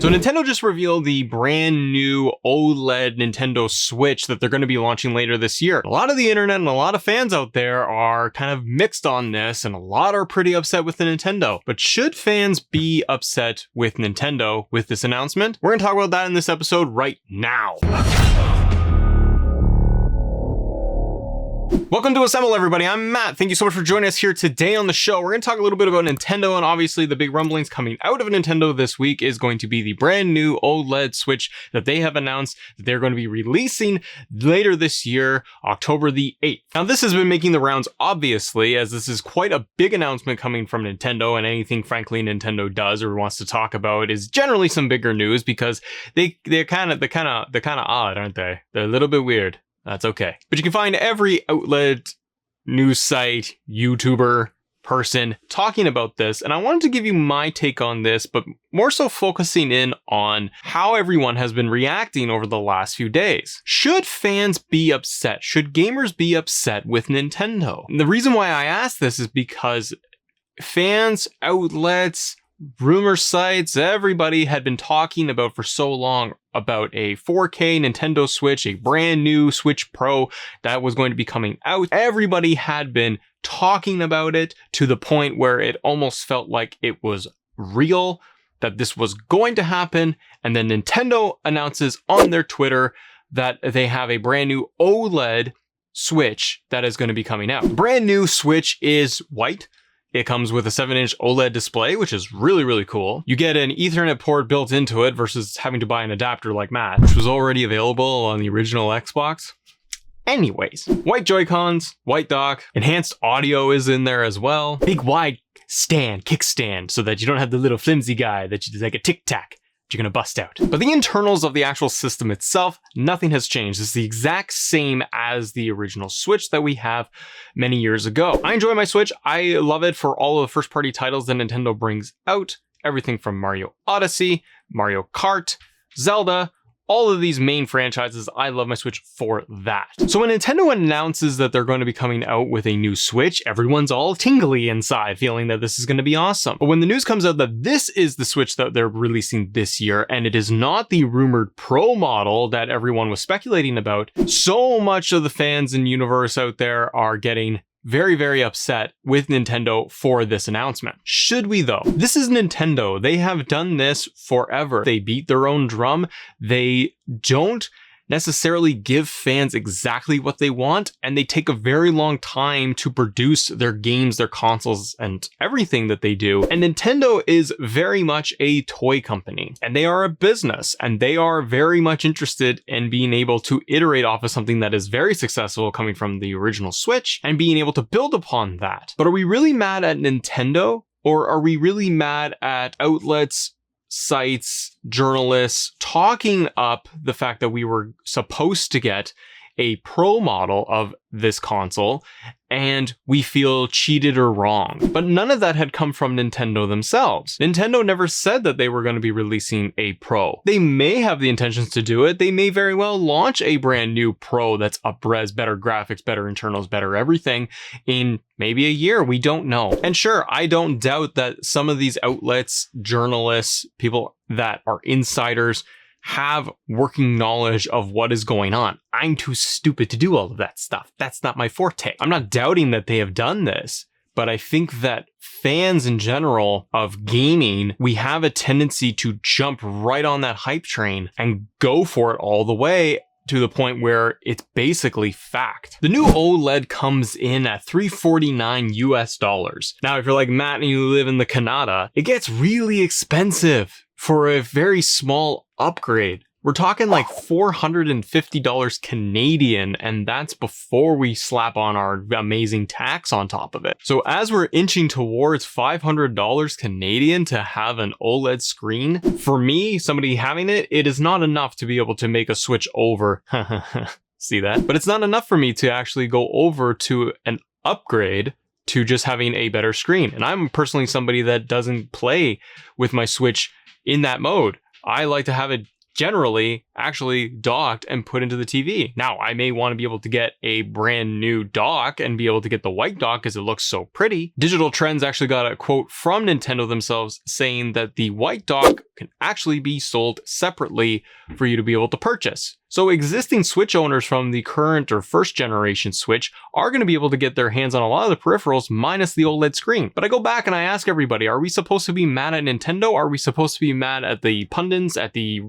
So Nintendo just revealed the brand new OLED Nintendo Switch that they're going to be launching later this year. A lot of the internet and a lot of fans out there are kind of mixed on this, and a lot are pretty upset with the Nintendo. But should fans be upset with Nintendo with this announcement? We're going to talk about that in this episode right now. Welcome to Assemble, everybody. I'm Matt. Thank you so much for joining us here today on the show. We're going to talk a little bit about Nintendo, and obviously the big rumblings coming out of Nintendo this week is going to be the brand new OLED Switch that they have announced that they're going to be releasing later this year, October the 8th. Now, this has been making the rounds, obviously, as this is quite a big announcement coming from Nintendo, and anything, frankly, Nintendo does or wants to talk about is generally some bigger news because they're kind of odd, aren't they? They're a little bit weird. That's okay. But you can find every outlet, news site, YouTuber, person talking about this. And I wanted to give you my take on this, but more so focusing in on how everyone has been reacting over the last few days. Should fans be upset? Should gamers be upset with Nintendo? And the reason why I ask this is because fans, outlets, rumor sites, everybody had been talking about for so long about a 4K Nintendo Switch, a brand new Switch Pro that was going to be coming out. Everybody had been talking about it to the point where it almost felt like it was real, that this was going to happen. And then Nintendo announces on their Twitter that they have a brand new OLED Switch that is going to be coming out. The brand new Switch is white. It comes with a 7-inch OLED display, which is really, really cool. You get an Ethernet port built into it versus having to buy an adapter like Matt, which was already available on the original Xbox. Anyways, white Joy-Cons, white dock, enhanced audio is in there as well. Big wide stand, kickstand, so that you don't have the little flimsy guy that you like a tic-tac. You're gonna bust out. But the internals of the actual system itself, nothing has changed. It's the exact same as the original Switch that we have many years ago. I enjoy my Switch. I love it for all of the first party titles that Nintendo brings out. Everything from Mario Odyssey, Mario Kart, Zelda, all of these main franchises, I love my Switch for that. So when Nintendo announces that they're going to be coming out with a new Switch, everyone's all tingly inside, feeling that this is going to be awesome. But when the news comes out that this is the Switch that they're releasing this year, and it is not the rumored Pro model that everyone was speculating about, so much of the fans and universe out there are getting very, very upset with Nintendo for this announcement. Should we though? This is Nintendo. They have done this forever. They beat their own drum. They don't necessarily give fans exactly what they want, and they take a very long time to produce their games, their consoles, and everything that they do. And Nintendo is very much a toy company, and they are a business, and they are very much interested in being able to iterate off of something that is very successful coming from the original Switch and being able to build upon that. But are we really mad at Nintendo, or are we really mad at outlets, sites, journalists talking up the fact that we were supposed to get a Pro model of this console and we feel cheated or wrong? But none of that had come from Nintendo themselves. Nintendo never said that they were going to be releasing a Pro. They may have the intentions to do it. They may very well launch a brand new Pro that's up-res, better graphics, better internals, better everything in maybe a year. We don't know. And sure, I don't doubt that some of these outlets, journalists, people that are insiders have working knowledge of what is going on. I'm too stupid to do all of that stuff. That's not my forte. I'm not doubting that they have done this, but I think that fans in general of gaming, we have a tendency to jump right on that hype train and go for it all the way to the point where it's basically fact. The new OLED comes in at $349 US. Now, if you're like Matt and you live in the Canada, it gets really expensive for a very small upgrade. We're talking like $450 Canadian, and that's before we slap on our amazing tax on top of it. So as we're inching towards $500 Canadian to have an OLED screen, for me, somebody having it, it is not enough to be able to make a switch over. See that? But it's not enough for me to actually go over to an upgrade to just having a better screen. And I'm personally somebody that doesn't play with my Switch in that mode. I like to have it generally actually docked and put into the TV. Now, I may want to be able to get a brand new dock and be able to get the white dock because it looks so pretty. Digital Trends actually got a quote from Nintendo themselves saying that the white dock can actually be sold separately for you to be able to purchase. So existing Switch owners from the current or first generation Switch are going to be able to get their hands on a lot of the peripherals minus the OLED screen. But I go back and I ask everybody, are we supposed to be mad at Nintendo? Are we supposed to be mad at the pundits, at the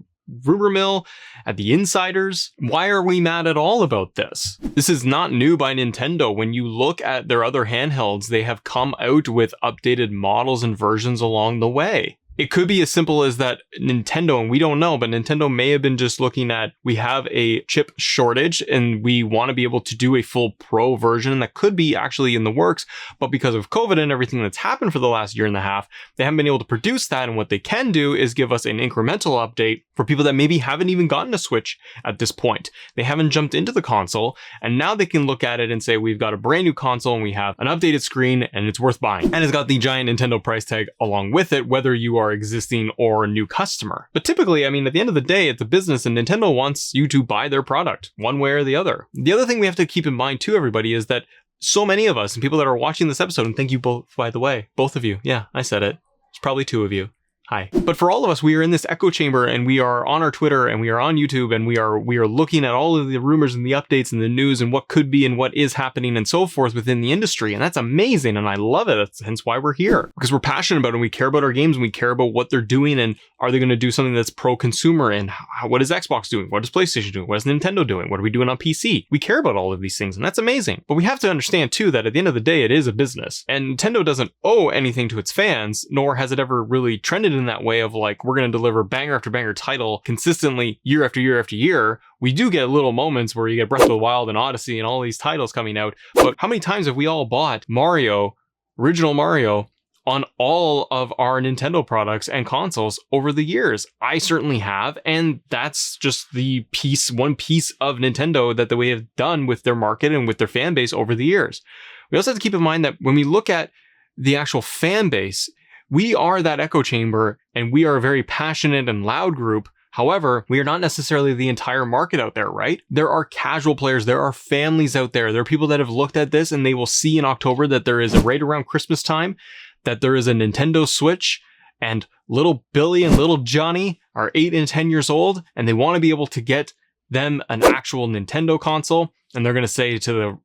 rumor mill, at the insiders? Why are we mad at all about this? This is not new by Nintendo. When you look at their other handhelds, they have come out with updated models and versions along the way. It could be as simple as that Nintendo, and we don't know, but Nintendo may have been just looking at, we have a chip shortage and we want to be able to do a full pro version that could be actually in the works, but because of COVID and everything that's happened for the last year and a half, they haven't been able to produce that. And what they can do is give us an incremental update for people that maybe haven't even gotten a Switch at this point. They haven't jumped into the console, and now they can look at it and say, we've got a brand new console and we have an updated screen and it's worth buying. And it's got the giant Nintendo price tag along with it, whether you are existing or a new customer. But typically, I mean, at the end of the day, it's a business and Nintendo wants you to buy their product one way or the other. The other thing we have to keep in mind too, everybody, is that so many of us and people that are watching this episode, and thank you both, by the way, both of you. Yeah, I said it. It's probably two of you. Hi. But for all of us, we are in this echo chamber and we are on our Twitter and we are on YouTube and we are looking at all of the rumors and the updates and the news and what could be and what is happening and so forth within the industry. And that's amazing. And I love it. That's hence why we're here, because we're passionate about it and we care about our games and we care about what they're doing. And are they going to do something that's pro-consumer? And what is Xbox doing? What is PlayStation doing? What is Nintendo doing? What are we doing on PC? We care about all of these things, and that's amazing. But we have to understand too that at the end of the day, it is a business, and Nintendo doesn't owe anything to its fans, nor has it ever really trended in that way of like, we're going to deliver banger after banger title consistently year after year after year. We do get little moments where you get Breath of the Wild and Odyssey and all these titles coming out, but how many times have we all bought Mario, original Mario, on all of our Nintendo products and consoles over the years? I certainly have, and that's just the one piece of Nintendo that they have done with their market and with their fan base over the years. We also have to keep in mind that when we look at the actual fan base, we are that echo chamber and we are a very passionate and loud group. However, we are not necessarily the entire market out there, right? There are casual players, there are families out there, there are people that have looked at this and they will see in October that there is right around Christmas time, that there is a Nintendo Switch, and little Billy and little Johnny are 8 and 10 years old, and they want to be able to get them an actual Nintendo console, and they're going to say to the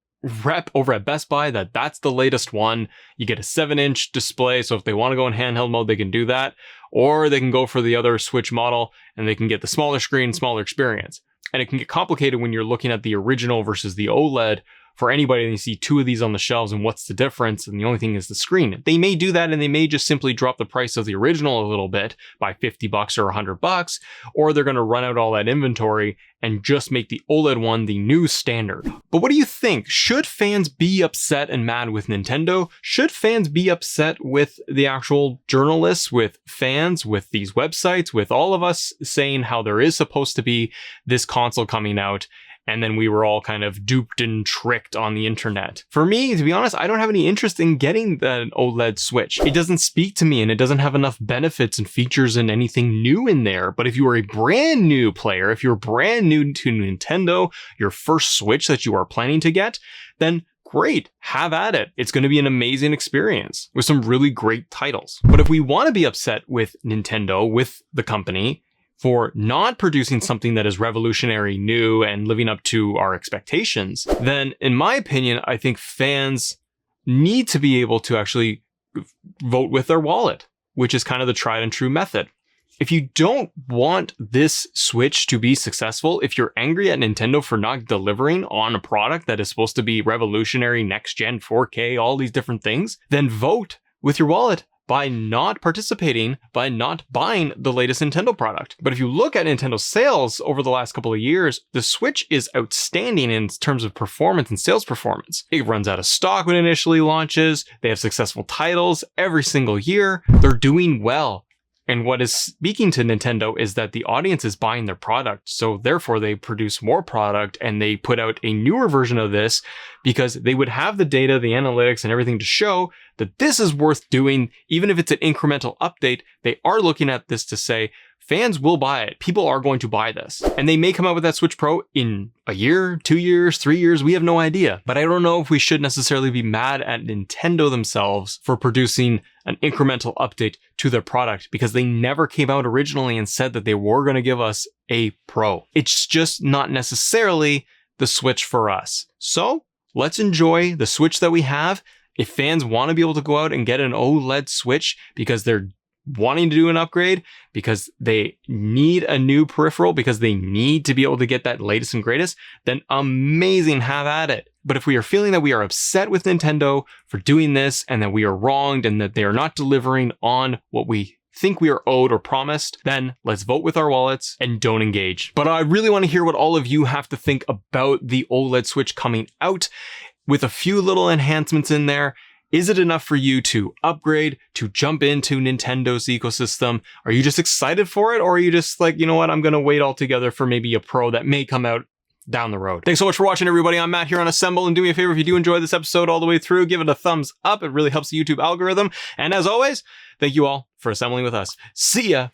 rep over at Best Buy that that's the latest one. You get a 7-inch display, so if they want to go in handheld mode, they can do that, or they can go for the other Switch model, and they can get the smaller screen, smaller experience. And it can get complicated when you're looking at the original versus the OLED. For anybody, and you see two of these on the shelves and what's the difference, and the only thing is the screen. They may do that, and they may just simply drop the price of the original a little bit by $50 or $100, or they're going to run out all that inventory and just make the OLED one the new standard. But what do you think? Should fans be upset and mad with Nintendo? Should fans be upset with the actual journalists, with fans, with these websites, with all of us saying how there is supposed to be this console coming out, and then we were all kind of duped and tricked on the internet? For me, to be honest, I don't have any interest in getting the OLED Switch. It doesn't speak to me, and it doesn't have enough benefits and features and anything new in there. But if you are a brand new player, if you're brand new to Nintendo, your first Switch that you are planning to get, then great, have at it. It's going to be an amazing experience with some really great titles. But if we want to be upset with Nintendo, with the company, for not producing something that is revolutionary, new, and living up to our expectations, then in my opinion, I think fans need to be able to actually vote with their wallet, which is kind of the tried and true method. If you don't want this Switch to be successful, if you're angry at Nintendo for not delivering on a product that is supposed to be revolutionary, next gen, 4K, all these different things, then vote with your wallet by not participating, by not buying the latest Nintendo product. But if you look at Nintendo's sales over the last couple of years, the Switch is outstanding in terms of performance and sales performance. It runs out of stock when it initially launches. They have successful titles every single year. They're doing well. And what is speaking to Nintendo is that the audience is buying their product. So therefore they produce more product and they put out a newer version of this because they would have the data, the analytics, and everything to show that this is worth doing. Even if it's an incremental update, they are looking at this to say, fans will buy it. People are going to buy this. And they may come out with that Switch Pro in a year, 2 years, 3 years. We have no idea. But I don't know if we should necessarily be mad at Nintendo themselves for producing an incremental update to their product, because they never came out originally and said that they were going to give us a Pro. It's just not necessarily the Switch for us. So let's enjoy the Switch that we have. If fans want to be able to go out and get an OLED Switch because they're wanting to do an upgrade, because they need a new peripheral, because they need to be able to get that latest and greatest, then amazing, have at it. But if we are feeling that we are upset with Nintendo for doing this and that we are wronged and that they are not delivering on what we think we are owed or promised, then let's vote with our wallets and don't engage. But I really want to hear what all of you have to think about the OLED Switch coming out with a few little enhancements in there. Is it enough for you to upgrade, to jump into Nintendo's ecosystem? Are you just excited for it? Or are you just like, you know what, I'm going to wait altogether for maybe a Pro that may come out down the road? Thanks so much for watching, everybody. I'm Matt here on Assemble, and do me a favor, if you do enjoy this episode all the way through, give it a thumbs up. It really helps the YouTube algorithm. And as always, thank you all for assembling with us. See ya.